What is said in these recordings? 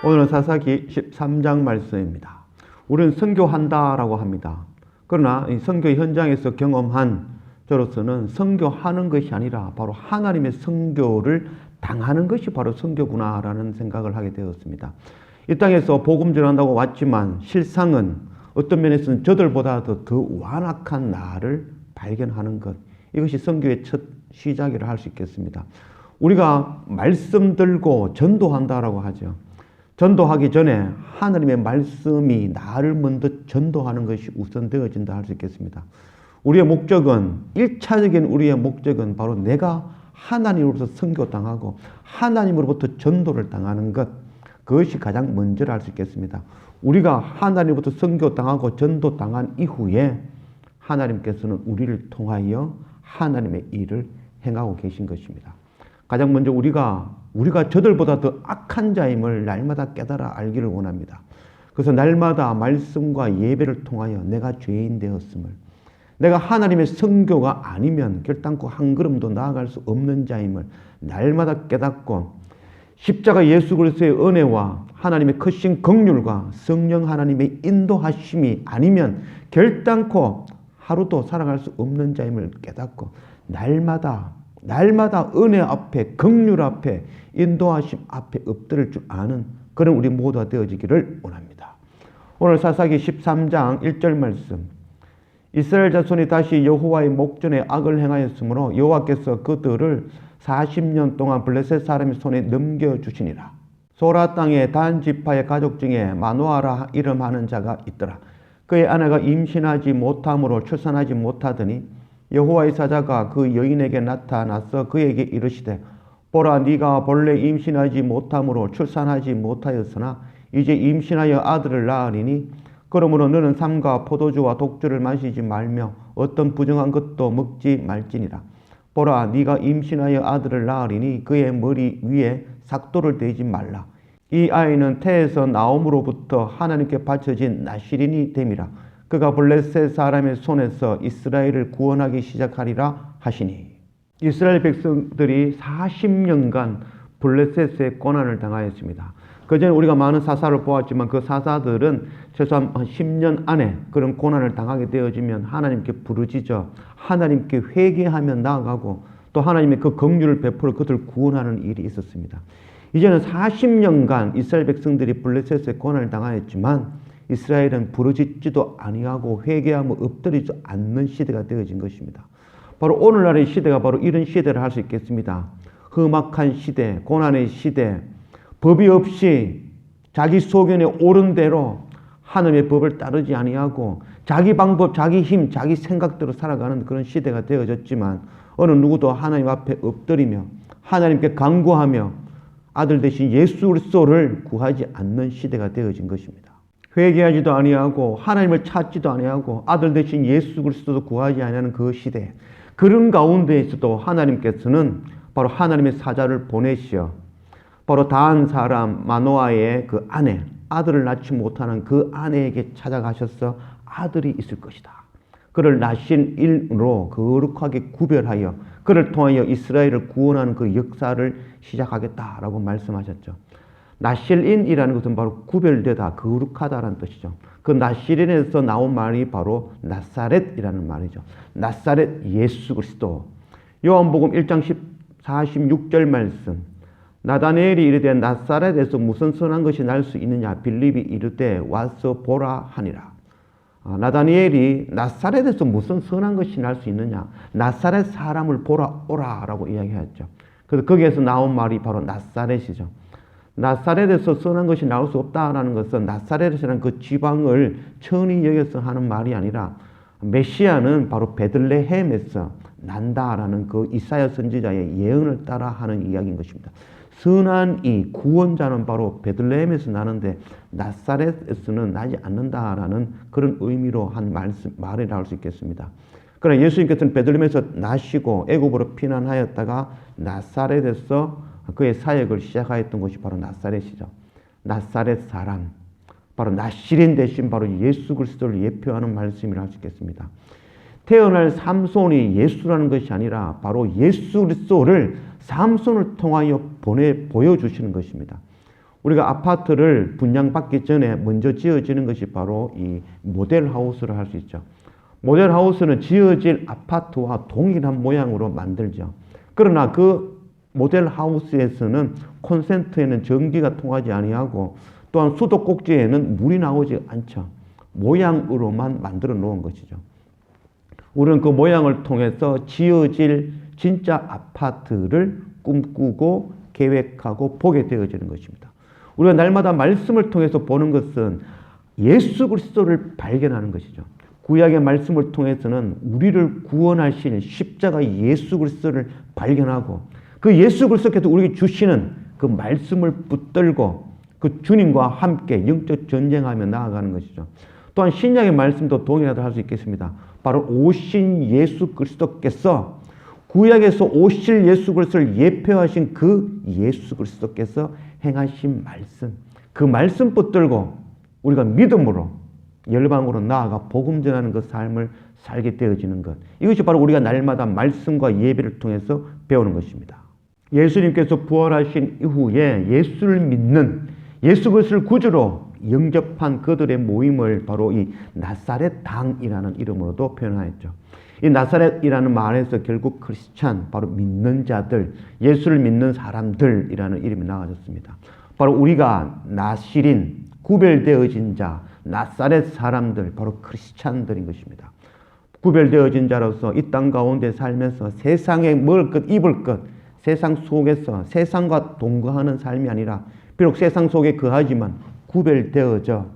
오늘은 사사기 13장 말씀입니다. 우리는 선교한다라고 합니다. 그러나 이 선교 현장에서 경험한 저로서는 선교하는 것이 아니라 바로 하나님의 선교를 당하는 것이 바로 선교구나라는 생각을 하게 되었습니다. 이 땅에서 복음 전한다고 왔지만 실상은 어떤 면에서는 저들보다도 더 완악한 나를 발견하는 것, 이것이 선교의 첫 시작이라 할 수 있겠습니다. 우리가 말씀 들고 전도한다라고 하죠. 전도하기 전에 하나님의 말씀이 나를 먼저 전도하는 것이 우선되어진다 할 수 있겠습니다. 우리의 목적은, 1차적인 우리의 목적은 바로 내가 하나님으로부터 선교당하고 하나님으로부터 전도를 당하는 것, 그것이 가장 먼저라 할 수 있겠습니다. 우리가 하나님으로부터 선교당하고 전도당한 이후에 하나님께서는 우리를 통하여 하나님의 일을 행하고 계신 것입니다. 가장 먼저 우리가 저들보다 더 악한 자임을 날마다 깨달아 알기를 원합니다. 그래서 날마다 말씀과 예배를 통하여 내가 죄인 되었음을, 내가 하나님의 선교가 아니면 결단코 한 걸음도 나아갈 수 없는 자임을 날마다 깨닫고, 십자가 예수 그리스도의 은혜와 하나님의 크신 긍휼과 성령 하나님의 인도하심이 아니면 결단코 하루도 살아갈 수 없는 자임을 깨닫고 날마다 은혜 앞에, 긍휼 앞에, 인도하심 앞에 엎드릴 줄 아는 그런 우리 모두가 되어지기를 원합니다. 오늘 사사기 13장 1절 말씀, 이스라엘 자손이 다시 여호와의 목전에 악을 행하였으므로 여호와께서 그들을 40년 동안 블레셋 사람의 손에 넘겨주시니라. 소라 땅의 단 지파의 가족 중에 마노아라 이름하는 자가 있더라. 그의 아내가 임신하지 못함으로 출산하지 못하더니 여호와의 사자가 그 여인에게 나타나서 그에게 이르시되, 보라, 네가 본래 임신하지 못함으로 출산하지 못하였으나 이제 임신하여 아들을 낳으리니 그러므로 너는 삼가 포도주와 독주를 마시지 말며 어떤 부정한 것도 먹지 말지니라. 보라, 네가 임신하여 아들을 낳으리니 그의 머리 위에 삭도를 대지 말라. 이 아이는 태에서 나옴으로부터 하나님께 바쳐진 나실인이 됨이라. 그가 블레셋 사람의 손에서 이스라엘을 구원하기 시작하리라 하시니. 이스라엘 백성들이 40년간 블레셋의 고난을 당하였습니다. 그전에 우리가 많은 사사를 보았지만 그 사사들은 최소한 10년 안에 그런 고난을 당하게 되어지면 하나님께 부르짖어 하나님께 회개하며 나아가고 또 하나님의 그 긍휼을 베풀어 그들을 구원하는 일이 있었습니다. 이제는 40년간 이스라엘 백성들이 블레셋의 고난을 당하였지만 이스라엘은 부르짖지도 아니하고 회개하며 엎드리지 않는 시대가 되어진 것입니다. 바로 오늘날의 시대가 바로 이런 시대를 할 수 있겠습니다. 험악한 시대, 고난의 시대, 법이 없이 자기 소견에 옳은 대로 하나님의 법을 따르지 아니하고 자기 방법, 자기 힘, 자기 생각대로 살아가는 그런 시대가 되어졌지만 어느 누구도 하나님 앞에 엎드리며 하나님께 간구하며 아들 대신 예수 그리스도를 구하지 않는 시대가 되어진 것입니다. 회개하지도 아니하고 하나님을 찾지도 아니하고 아들 대신 예수 그리스도도 구하지 아니하는 그 시대, 그런 가운데에서도 하나님께서는 바로 하나님의 사자를 보내시어 바로 다한 사람 마노아의 그 아내, 아들을 낳지 못하는 그 아내에게 찾아가셔서 아들이 있을 것이다. 그를 나실인으로 거룩하게 구별하여 그를 통하여 이스라엘을 구원하는 그 역사를 시작하겠다라고 말씀하셨죠. 나실인이라는 것은 바로 구별되다, 거룩하다라는 뜻이죠. 그 나실인에서 나온 말이 바로 나사렛이라는 말이죠. 나사렛 예수 그리스도. 요한복음 1장 46절 말씀, 나다니엘이 이르되 나사렛에서 무슨 선한 것이 날 수 있느냐? 빌립이 이르되 와서 보라 하니라. 나다니엘이 나사렛에서 무슨 선한 것이 날 수 있느냐? 나사렛 사람을 보라 오라라고 이야기했죠. 그래서 거기에서 나온 말이 바로 나사렛이죠. 나사렛에서 선한 것이 나올 수 없다라는 것은 나사렛이라는 그 지방을 천히 여겨서 하는 말이 아니라 메시아는 바로 베들레헴에서 난다라는 그 이사야 선지자의 예언을 따라 하는 이야기인 것입니다. 선한 이 구원자는 바로 베들레헴에서 나는데 나사렛에서는 나지 않는다라는 그런 의미로 한 말이라 할 수 있겠습니다. 그러나 예수님께서는 베들레헴에서 나시고 애굽으로 피난하였다가 나사렛에서 그의 사역을 시작하였던 것이 바로 나사렛이죠. 나사렛 사람, 바로 나실인 대신 바로 예수 그리스도를 예표하는 말씀이라 할 수 있겠습니다. 태어날 삼손이 예수라는 것이 아니라 바로 예수 그리스도를 삼손을 통하여 보여주시는 것입니다. 우리가 아파트를 분양받기 전에 먼저 지어지는 것이 바로 이 모델하우스를 할 수 있죠. 모델하우스는 지어질 아파트와 동일한 모양으로 만들죠. 그러나 그 모델하우스에서는 콘센트에는 전기가 통하지 아니하고 또한 수도꼭지에는 물이 나오지 않죠. 모양으로만 만들어 놓은 것이죠. 우리는 그 모양을 통해서 지어질 진짜 아파트를 꿈꾸고 계획하고 보게 되어지는 것입니다. 우리가 날마다 말씀을 통해서 보는 것은 예수 그리스도를 발견하는 것이죠. 구약의 말씀을 통해서는 우리를 구원하신 십자가 예수 그리스도를 발견하고 그 예수 그리스도께서 우리에게 주시는 그 말씀을 붙들고 그 주님과 함께 영적 전쟁하며 나아가는 것이죠. 또한 신약의 말씀도 동일하다 할 수 있겠습니다. 바로 오신 예수 그리스도께서 구약에서 오실 예수 그리스도를 예표하신 그 예수 그리스도께서 행하신 말씀, 그 말씀 붙들고 우리가 믿음으로 열방으로 나아가 복음 전하는 그 삶을 살게 되어지는 것, 이것이 바로 우리가 날마다 말씀과 예배를 통해서 배우는 것입니다. 예수님께서 부활하신 이후에 예수를 믿는 예수 그리스도를 구주로 영접한 그들의 모임을 바로 이 나사렛 당이라는 이름으로도 표현하였죠. 이 나사렛이라는 말에서 결국 크리스찬, 바로 믿는 자들, 예수를 믿는 사람들이라는 이름이 나와졌습니다. 바로 우리가 나시린, 구별되어진 자, 나사렛 사람들, 바로 크리스찬들인 것입니다. 구별되어진 자로서 이 땅 가운데 살면서 세상에 먹을 것, 입을 것, 세상 속에서 세상과 동거하는 삶이 아니라 비록 세상 속에 거하지만 구별되어져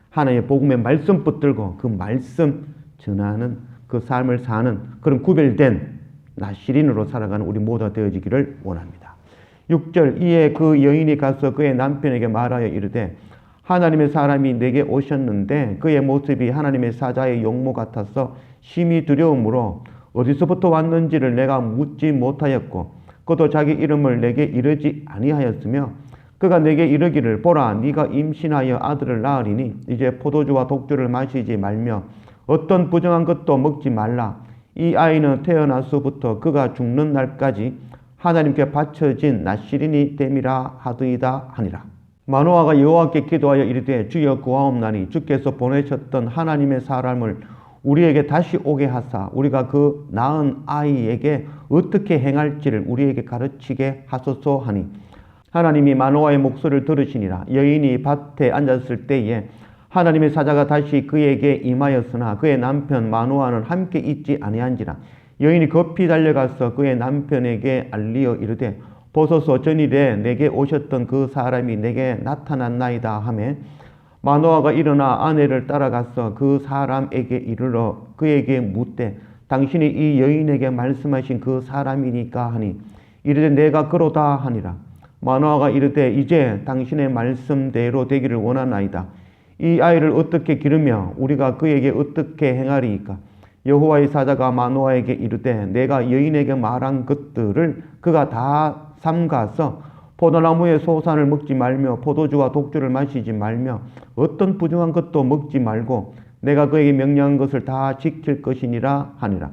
하나님의 복음의 말씀 붙들고 그 말씀 전하는 그 삶을 사는 그런 구별된 나시린으로 살아가는 우리 모두가 되어지기를 원합니다. 6절, 이에 그 여인이 가서 그의 남편에게 말하여 이르되 하나님의 사람이 내게 오셨는데 그의 모습이 하나님의 사자의 용모 같아서 심히 두려움으로 어디서부터 왔는지를 내가 묻지 못하였고 그도 자기 이름을 내게 이르지 아니하였으며 그가 내게 이르기를 보라 네가 임신하여 아들을 낳으리니 이제 포도주와 독주를 마시지 말며 어떤 부정한 것도 먹지 말라. 이 아이는 태어나서부터 그가 죽는 날까지 하나님께 바쳐진 나시린이 됨이라 하더이다 하니라. 마노아가 여호와께 기도하여 이르되 주여 구하옵나니 주께서 보내셨던 하나님의 사람을 우리에게 다시 오게 하사 우리가 그 낳은 아이에게 어떻게 행할지를 우리에게 가르치게 하소서 하니 하나님이 마노아의 목소리를 들으시니라. 여인이 밭에 앉았을 때에 하나님의 사자가 다시 그에게 임하였으나 그의 남편 마노아는 함께 있지 아니한지라. 여인이 급히 달려가서 그의 남편에게 알리어 이르되 보소서 전일에 내게 오셨던 그 사람이 내게 나타났나이다 하매 마노아가 일어나 아내를 따라가서 그 사람에게 이르러 그에게 묻되 당신이 이 여인에게 말씀하신 그 사람이니까 하니 이르되 내가 그로다 하니라. 마노아가 이르되 이제 당신의 말씀대로 되기를 원하나이다. 이 아이를 어떻게 기르며 우리가 그에게 어떻게 행하리이까? 여호와의 사자가 마노아에게 이르되 내가 여인에게 말한 것들을 그가 다 삼가서 포도나무의 소산을 먹지 말며 포도주와 독주를 마시지 말며 어떤 부정한 것도 먹지 말고 내가 그에게 명령한 것을 다 지킬 것이니라 하니라.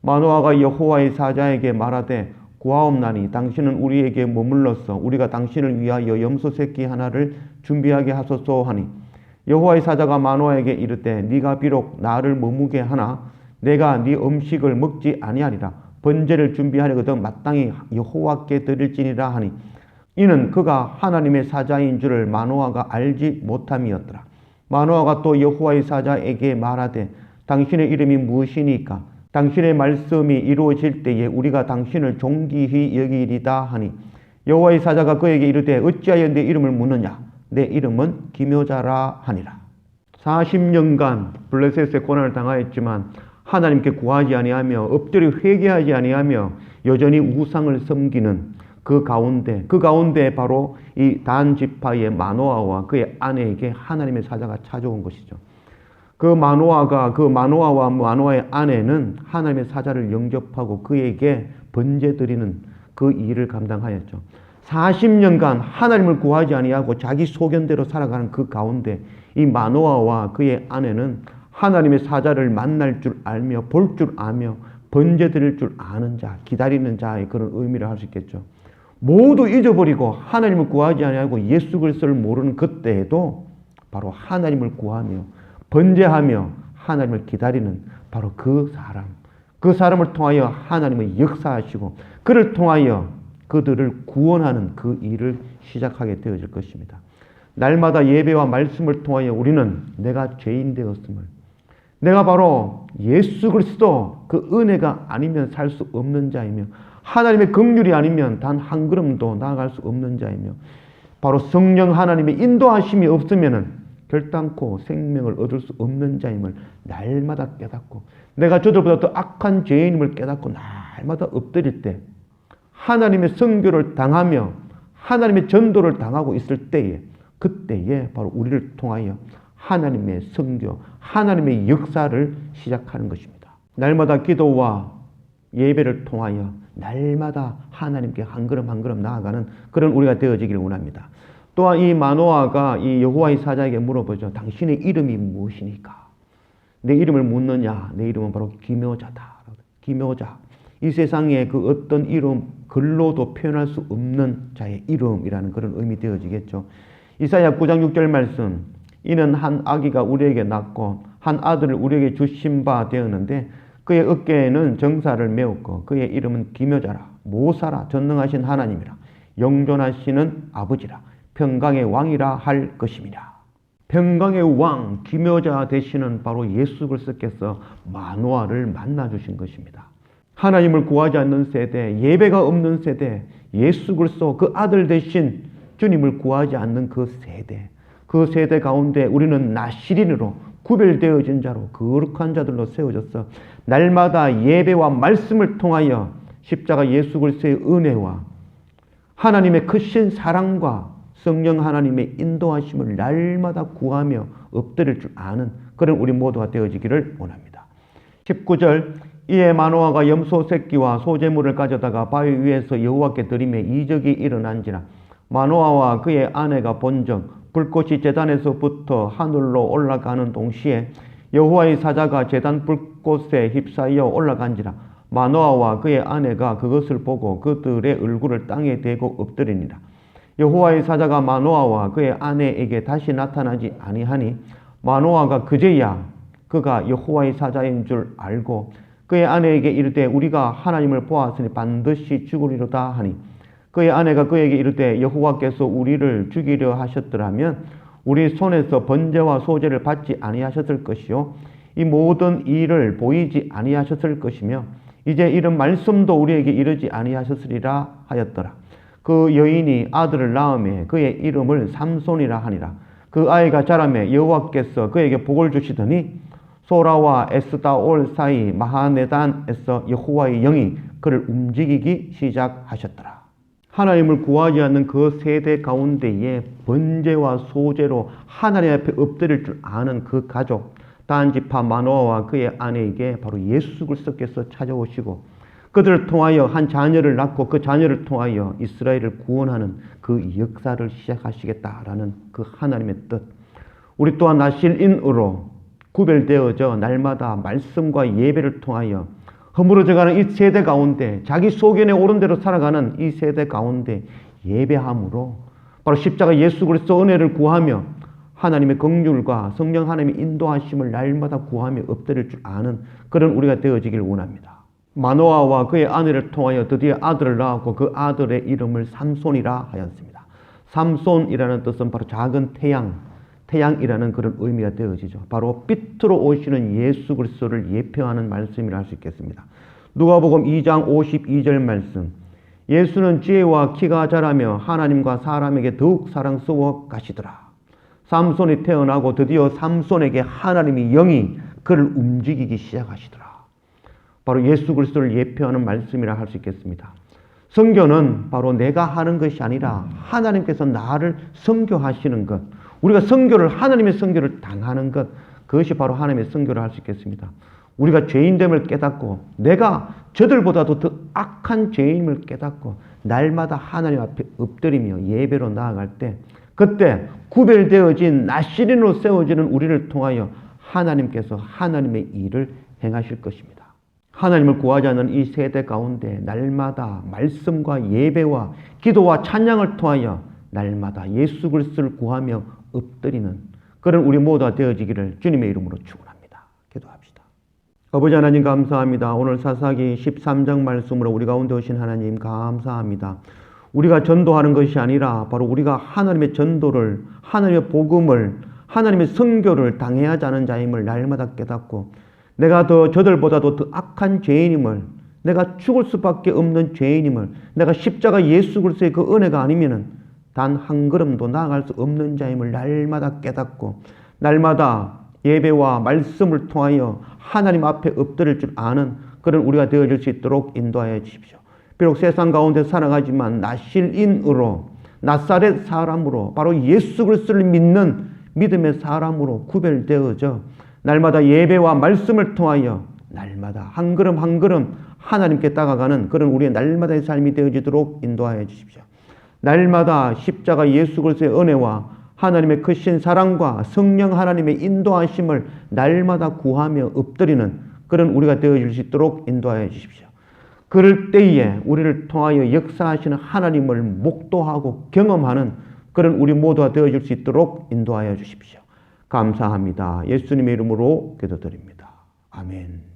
마노아가 여호와의 사자에게 말하되 구하옵나니 당신은 우리에게 머물러서 우리가 당신을 위하여 염소 새끼 하나를 준비하게 하소서 하니 여호와의 사자가 마노아에게 이르되 네가 비록 나를 머무게 하나 내가 네 음식을 먹지 아니하리라. 번제를 준비하려거든 마땅히 여호와께 드릴지니라 하니 이는 그가 하나님의 사자인 줄을 마노아가 알지 못함이었더라. 마노아가 또 여호와의 사자에게 말하되 당신의 이름이 무엇이니까? 당신의 말씀이 이루어질 때에 우리가 당신을 존귀히 여기리다 하니 여호와의 사자가 그에게 이르되 어찌하여 내 이름을 묻느냐? 내 이름은 기묘자라 하니라. 40년간 블레셋의 고난을 당하였지만 하나님께 구하지 아니하며 엎드려 회개하지 아니하며 여전히 우상을 섬기는 그 가운데 바로 이 단 지파의 마노아와 그의 아내에게 하나님의 사자가 찾아온 것이죠. 그 마노아와 마노아의 아내는 하나님의 사자를 영접하고 그에게 번제 드리는 그 일을 감당하였죠. 40년간 하나님을 구하지 아니하고 자기 소견대로 살아가는 그 가운데 이 마노아와 그의 아내는 하나님의 사자를 만날 줄 알며 볼 줄 아며 번제 드릴 줄 아는 자, 기다리는 자의 그런 의미를 할 수 있겠죠. 모두 잊어버리고 하나님을 구하지 아니하고 예수 그리스도를 모르는 그때에도 바로 하나님을 구하며 번제하며 하나님을 기다리는 바로 그 사람을 통하여 하나님의 역사하시고 그를 통하여 그들을 구원하는 그 일을 시작하게 되어질 것입니다. 날마다 예배와 말씀을 통하여 우리는 내가 죄인 되었음을, 내가 바로 예수 그리스도 그 은혜가 아니면 살 수 없는 자이며 하나님의 긍휼이 아니면 단 한 걸음도 나아갈 수 없는 자이며 바로 성령 하나님의 인도하심이 없으면 결단코 생명을 얻을 수 없는 자임을 날마다 깨닫고 내가 저들보다 더 악한 죄인임을 깨닫고 날마다 엎드릴 때 하나님의 선교를 당하며 하나님의 전도를 당하고 있을 때에 그때에 바로 우리를 통하여 하나님의 선교, 하나님의 역사를 시작하는 것입니다. 날마다 기도와 예배를 통하여 날마다 하나님께 한 걸음 한 걸음 나아가는 그런 우리가 되어지기를 원합니다. 또한 이 마노아가 이 여호와의 사자에게 물어보죠. 당신의 이름이 무엇이니까? 내 이름을 묻느냐? 내 이름은 바로 기묘자다. 기묘자. 이 세상에 그 어떤 이름, 글로도 표현할 수 없는 자의 이름이라는 그런 의미 되어지겠죠. 이사야 9장 6절 말씀. 이는 한 아기가 우리에게 낳고 한 아들을 우리에게 주신 바 되었는데 그의 어깨에는 정사를 메었고 그의 이름은 기묘자라. 모사라. 전능하신 하나님이라. 영존하시는 아버지라. 평강의 왕이라 할 것입니다. 평강의 왕, 기묘자 되시는 바로 예수 그리스도께서 마노아를 만나주신 것입니다. 하나님을 구하지 않는 세대, 예배가 없는 세대, 예수 그리스도 그 아들 되신 주님을 구하지 않는 그 세대 가운데 우리는 나시린으로 구별되어진 자로 거룩한 자들로 세워져서 날마다 예배와 말씀을 통하여 십자가 예수 그리스도의 은혜와 하나님의 크신 사랑과 성령 하나님의 인도하심을 날마다 구하며 엎드릴 줄 아는 그런 우리 모두가 되어지기를 원합니다. 19절 이에 마노아가 염소 새끼와 소재물을 가져다가 바위 위에서 여호와께 드리매 이적이 일어난지라. 마노아와 그의 아내가 본적 불꽃이 제단에서부터 하늘로 올라가는 동시에 여호와의 사자가 제단 불꽃에 휩싸여 올라간지라. 마노아와 그의 아내가 그것을 보고 그들의 얼굴을 땅에 대고 엎드리니라. 여호와의 사자가 마노아와 그의 아내에게 다시 나타나지 아니하니 마노아가 그제야 그가 여호와의 사자인 줄 알고 그의 아내에게 이르되 우리가 하나님을 보았으니 반드시 죽으리로다 하니 그의 아내가 그에게 이르되 여호와께서 우리를 죽이려 하셨더라면 우리 손에서 번제와 소제를 받지 아니하셨을 것이요 이 모든 일을 보이지 아니하셨을 것이며 이제 이런 말씀도 우리에게 이르지 아니하셨으리라 하였더라. 그 여인이 아들을 낳음에 그의 이름을 삼손이라 하니라. 그 아이가 자라매 여호와께서 그에게 복을 주시더니 소라와 에스다올 사이 마하네단에서 여호와의 영이 그를 움직이기 시작하셨더라. 하나님을 구하지 않는 그 세대 가운데에 번제와 소제로 하나님 앞에 엎드릴 줄 아는 그 가족 단지파 마노아와 그의 아내에게 바로 예수 그리스도께서 찾아오시고 그들을 통하여 한 자녀를 낳고 그 자녀를 통하여 이스라엘을 구원하는 그 역사를 시작하시겠다라는 그 하나님의 뜻. 우리 또한 나실인으로 구별되어져 날마다 말씀과 예배를 통하여 허물어져가는 이 세대 가운데 자기 소견에 옳은 대로 살아가는 이 세대 가운데 예배함으로 바로 십자가 예수 그리스도 은혜를 구하며 하나님의 긍휼과 성령 하나님의 인도하심을 날마다 구하며 엎드릴 줄 아는 그런 우리가 되어지길 원합니다. 마노아와 그의 아내를 통하여 드디어 아들을 낳았고 그 아들의 이름을 삼손이라 하였습니다. 삼손이라는 뜻은 바로 작은 태양이라는 그런 의미가 되어지죠. 바로 빛으로 오시는 예수 그리스도를 예표하는 말씀이라 할 수 있겠습니다. 누가복음 2장 52절 말씀. 예수는 지혜와 키가 자라며 하나님과 사람에게 더욱 사랑스러워 가시더라. 삼손이 태어나고 드디어 삼손에게 하나님의 영이 그를 움직이기 시작하시더라. 바로 예수 그리스도를 예표하는 말씀이라 할 수 있겠습니다. 선교는 바로 내가 하는 것이 아니라 하나님께서 나를 선교하시는 것, 우리가 선교를 하나님의 선교를 당하는 것, 그것이 바로 하나님의 선교를 할 수 있겠습니다. 우리가 죄인됨을 깨닫고 내가 저들보다도 더 악한 죄인임을 깨닫고 날마다 하나님 앞에 엎드리며 예배로 나아갈 때 그때 구별되어진 나시린으로 세워지는 우리를 통하여 하나님께서 하나님의 일을 행하실 것입니다. 하나님을 구하지 않는 이 세대 가운데 날마다 말씀과 예배와 기도와 찬양을 통하여 날마다 예수 그리스도를 구하며 엎드리는 그런 우리 모두가 되어지기를 주님의 이름으로 축원합니다. 기도합시다. 아버지 하나님 감사합니다. 오늘 사사기 13장 말씀으로 우리 가운데 오신 하나님 감사합니다. 우리가 전도하는 것이 아니라 바로 우리가 하나님의 전도를, 하나님의 복음을, 하나님의 선교를 당해야 하는 자임을 날마다 깨닫고 내가 저들보다도 더 악한 죄인임을, 내가 죽을 수밖에 없는 죄인임을, 내가 십자가 예수 그리스도의 그 은혜가 아니면은 단 한 걸음도 나아갈 수 없는 자임을 날마다 깨닫고 날마다 예배와 말씀을 통하여 하나님 앞에 엎드릴 줄 아는 그런 우리가 되어질 수 있도록 인도하여 주십시오. 비록 세상 가운데 살아가지만 나실인으로, 나사렛 사람으로, 바로 예수 그리스도를 믿는 믿음의 사람으로 구별되어져 날마다 예배와 말씀을 통하여 날마다 한 걸음 한 걸음 하나님께 다가가는 그런 우리의 날마다의 삶이 되어지도록 인도하여 주십시오. 날마다 십자가 예수 그리스도의 은혜와 하나님의 크신 사랑과 성령 하나님의 인도하심을 날마다 구하며 엎드리는 그런 우리가 되어질 수 있도록 인도하여 주십시오. 그럴 때에 우리를 통하여 역사하시는 하나님을 목도하고 경험하는 그런 우리 모두가 되어질 수 있도록 인도하여 주십시오. 감사합니다. 예수님의 이름으로 기도드립니다. 아멘.